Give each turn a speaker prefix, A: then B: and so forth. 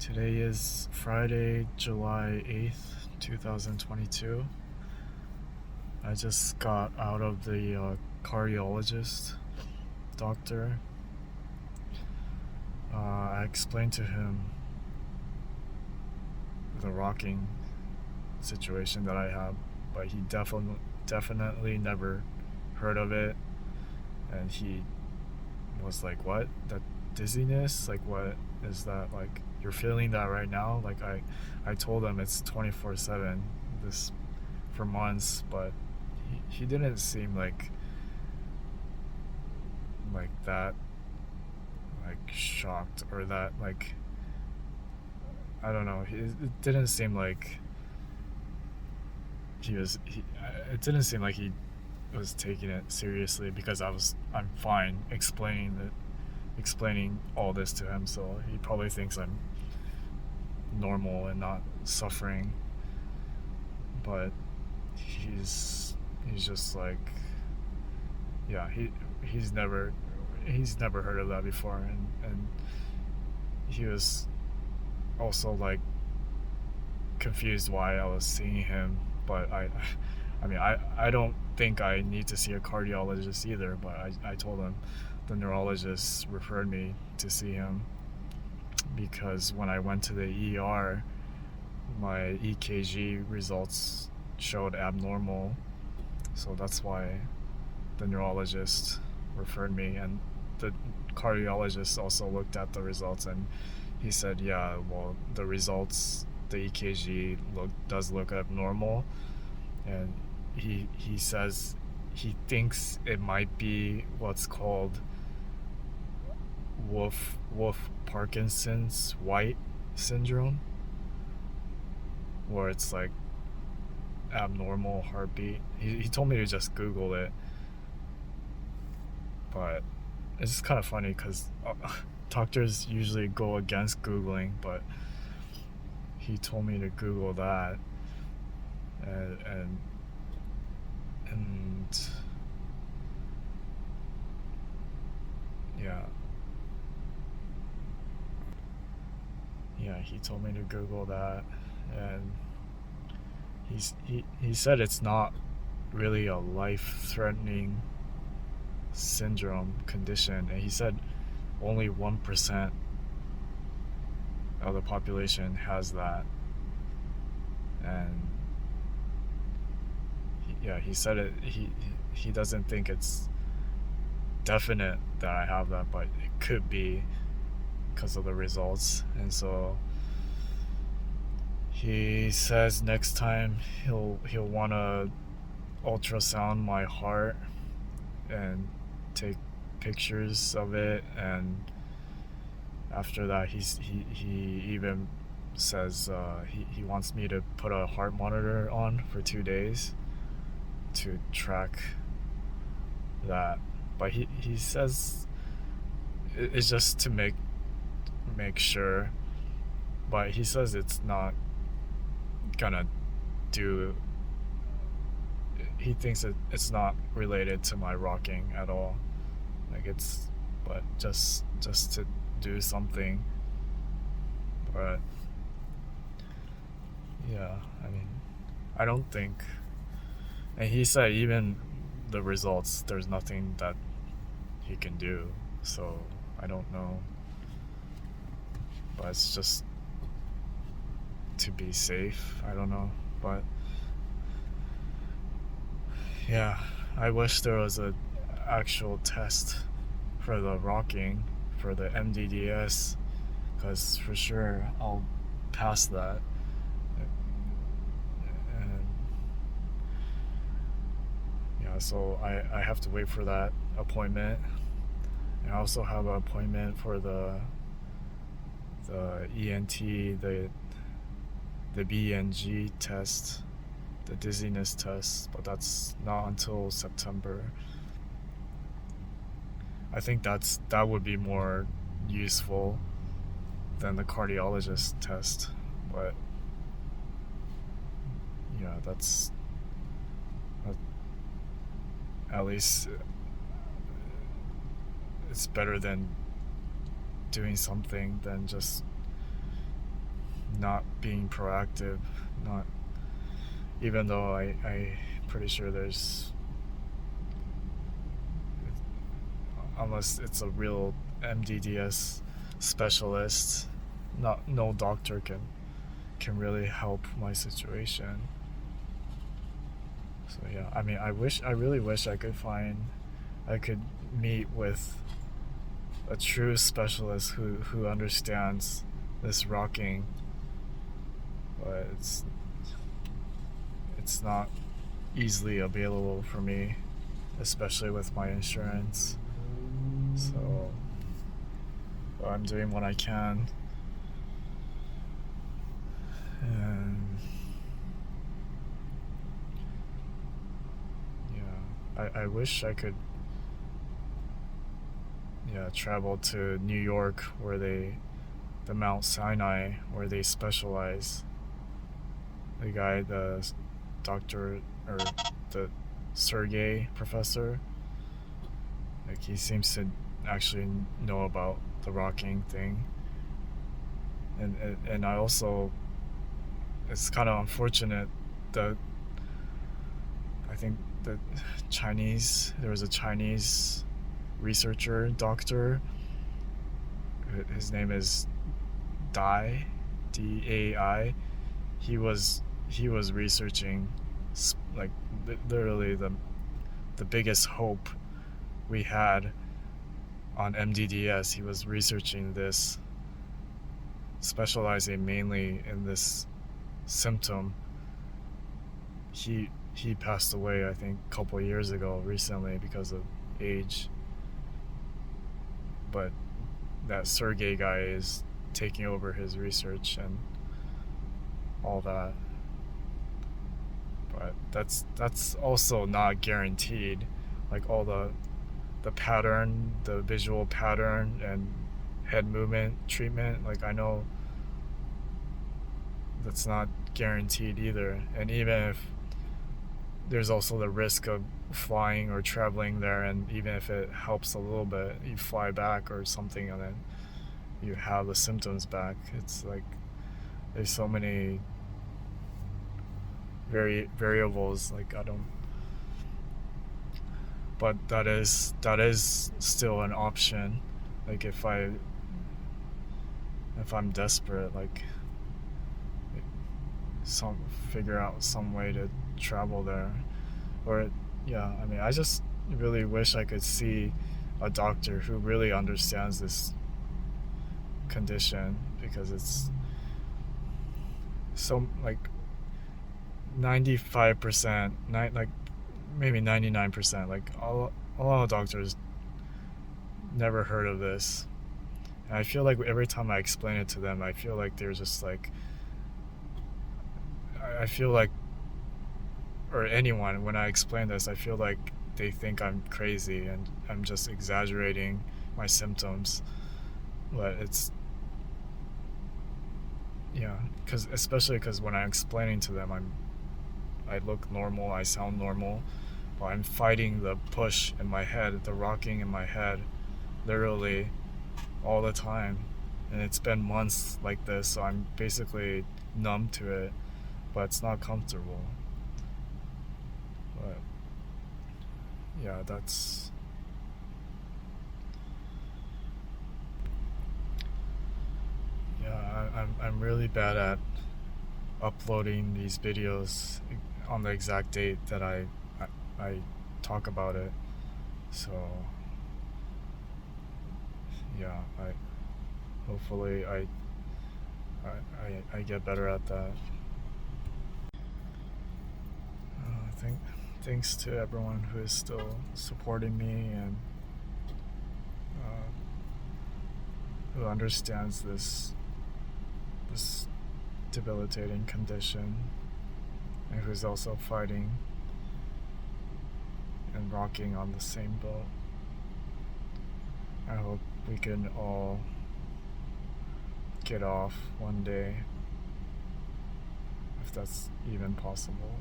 A: Today is Friday, July 8th, 2022. I just got out of the cardiologist doctor. I explained to him the rocking situation that I have, but he definitely never heard of it. And he was like, "What? That dizziness? Like, what is that? Like, you're feeling that right now?" Like, I told him it's 24/7 this for months, but he didn't seem like that, like shocked, or that, like, I don't know. It didn't seem like it didn't seem like he was taking it seriously, because I'm fine explaining all this to him, so he probably thinks I'm normal and not suffering. But he's just like, yeah, he's never heard of that before, and he was also like confused why I was seeing him. But I mean, I don't think I need to see a cardiologist either, but I told him the neurologist referred me to see him, because when I went to the ER, my EKG results showed abnormal, so that's why the neurologist referred me. And the cardiologist also looked at the results, and he said, yeah, well, the results, the EKG does look abnormal, and he says he thinks it might be what's called Wolff-Parkinson-White syndrome, where it's like abnormal heartbeat. He told me to just Google it, but it's just kind of funny because doctors usually go against Googling, but he told me to Google that, and yeah, he told me to Google that, and he said it's not really a life-threatening syndrome condition, and he said only 1% of the population has that. And he said it. He doesn't think it's definite that I have that, but it could be because of the results. And so he says next time he'll want to ultrasound my heart and take pictures of it, and after that he even says he wants me to put a heart monitor on for 2 days to track that. But he says it's just to make sure, but he says it's not gonna do. He thinks it's not related to my rocking at all, like it's, but just to do something. But yeah, I mean, I don't think, and he said even the results, there's nothing that he can do, so I don't know, but it's just to be safe. I don't know, but yeah, I wish there was a actual test for the rocking, for the MdDs, because for sure I'll pass that. And yeah, so I have to wait for that appointment. And I also have an appointment for the ENT, the BNG test, the dizziness test, but that's not until September. I think that would be more useful than the cardiologist test, but yeah, that's at least it's better than doing something than just not being proactive, not even though I pretty sure there's, unless it's a real MdDs specialist, no doctor can really help my situation. So yeah, I mean, I really wish I could meet with a true specialist who understands this rocking, but it's not easily available for me, especially with my insurance. So I'm doing what I can, and yeah, I wish I could travel to New York, where the Mount Sinai, where they specialize. The doctor, or the Sergey professor, like, he seems to actually know about the rocking thing. And I also, it's kind of unfortunate that I think that there was a Chinese researcher, doctor, his name is Dai, Dai. He was researching, like, literally the biggest hope we had on MdDs. He was researching this, specializing mainly in this symptom. He passed away, I think, a couple of years ago, recently, because of age. But that Sergey guy is taking over his research and all that. But that's also not guaranteed. Like, all the pattern, the visual pattern and head movement treatment, like, I know that's not guaranteed either. And even if there's also the risk of flying or traveling there, and even if it helps a little bit, you fly back or something, and then you have the symptoms back. It's like, there's so many variables. Like, I don't, but that is still an option. Like, if I'm desperate, like, figure out some way to travel there. Or, yeah, I mean, I just really wish I could see a doctor who really understands this condition, because it's so, like, 95%, like maybe 99%, like, a lot of doctors never heard of this. And I feel like every time I explain it to them, I feel like they're just like, I feel like, or anyone, when I explain this, I feel like they think I'm crazy and I'm just exaggerating my symptoms. But it's, yeah, especially because when I'm explaining to them, I look normal, I sound normal, but I'm fighting the push in my head, the rocking in my head, literally all the time. And it's been months like this, so I'm basically numb to it, but it's not comfortable. But yeah, I'm really bad at uploading these videos on the exact date that I talk about it. So yeah, hopefully I get better at that. Thanks to everyone who is still supporting me, and who understands this debilitating condition, and who's also fighting and rocking on the same boat. I hope we can all get off one day, if that's even possible.